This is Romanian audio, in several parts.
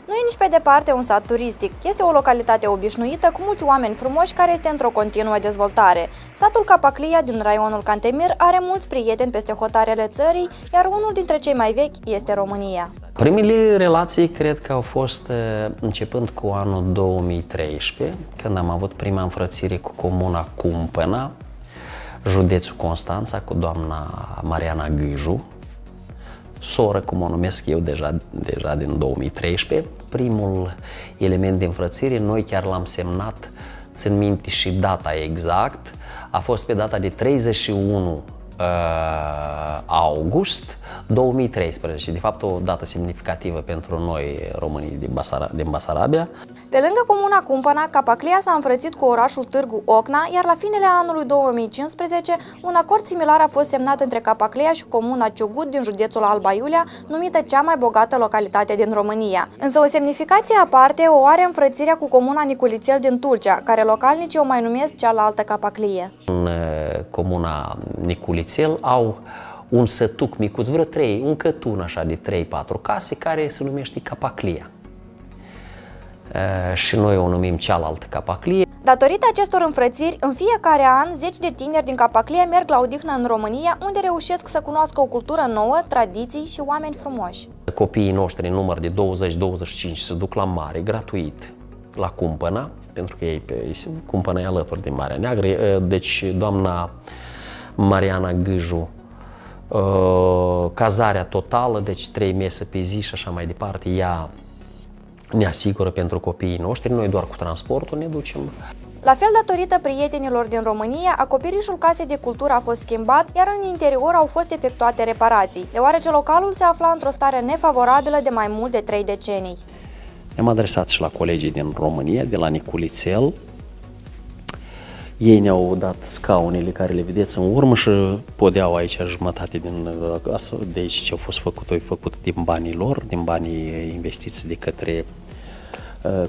Nu e nici pe departe un sat turistic. Este o localitate obișnuită cu mulți oameni frumoși care este într-o continuă dezvoltare. Satul Capaclia din raionul Cantemir are mulți prieteni peste hotarele țării, iar unul dintre cei mai vechi este România. Primele relații cred că au fost începând cu anul 2013, când am avut prima înfrățire cu comuna Cumpăna, județul Constanța, cu doamna Mariana Gâju, soră, cum o numesc eu deja din 2013. Primul element de înfrățire, noi chiar l-am semnat, țin minte și data exact, a fost pe data de 31 august 2013, de fapt o dată semnificativă pentru noi românii din Basarabia. Pe lângă comuna Cumpăna, Capaclia s-a înfrățit cu orașul Târgu Ocna, iar la finele anului 2015 un acord similar a fost semnat între Capaclia și comuna Ciugut din județul Alba Iulia, numită cea mai bogată localitate din România. Însă o semnificație aparte o are înfrățirea cu comuna Niculițel din Tulcea, care localnicii o mai numesc cealaltă Capaclie. În comuna Niculițel au un sătuc micuț, un cătun așa de 3-4 case, care se numește Capaclia. Și noi o numim cealaltă Capaclie. Datorită acestor înfrățiri, în fiecare an, zeci de tineri din Capaclia merg la odihnă în România, unde reușesc să cunoască o cultură nouă, tradiții și oameni frumoși. Copiii noștri, în număr de 20-25, se duc la mare, gratuit, la Cumpăna, pentru că Cumpăna e alături de Marea Neagră. Deci doamna Mariana Gâju, cazarea totală, deci 3 mese pe zi și așa mai departe, ea ne asigură pentru copiii noștri, noi doar cu transportul ne ducem. La fel, datorită prietenilor din România, acoperișul casei de cultură a fost schimbat, iar în interior au fost efectuate reparații, deoarece localul se afla într-o stare nefavorabilă de mai mult de 3 decenii. Ne-am adresat și la colegii din România, de la Niculițel. Ei ne-au dat scaunele care le vedeți în urmă și podeau aici jumătate de aici ce a fost făcut din banii lor, din banii investiți de către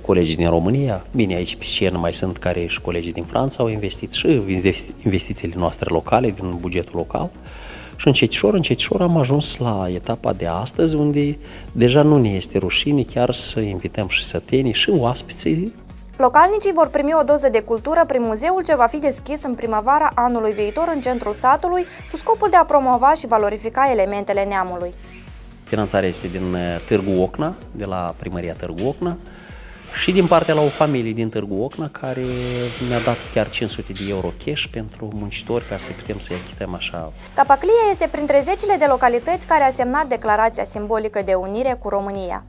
colegii din România. Bine, aici pe scenă mai sunt care și colegii din Franța au investit și investițiile noastre locale, din bugetul local. Și încetișor am ajuns la etapa de astăzi, unde deja nu ne este rușine chiar să invităm și sătenii și oaspeții. Localnicii vor primi o doză de cultură prin muzeul ce va fi deschis în primăvara anului viitor în centrul satului, cu scopul de a promova și valorifica elementele neamului. Finanțarea este din Târgu Ocna, de la primăria Târgu Ocna, și din partea la o familie din Târgu Ocna care mi-a dat chiar 500 de euro cash pentru muncitori ca să putem să-i achităm așa. Capaclia este printre zecile de localități care a semnat declarația simbolică de unire cu România.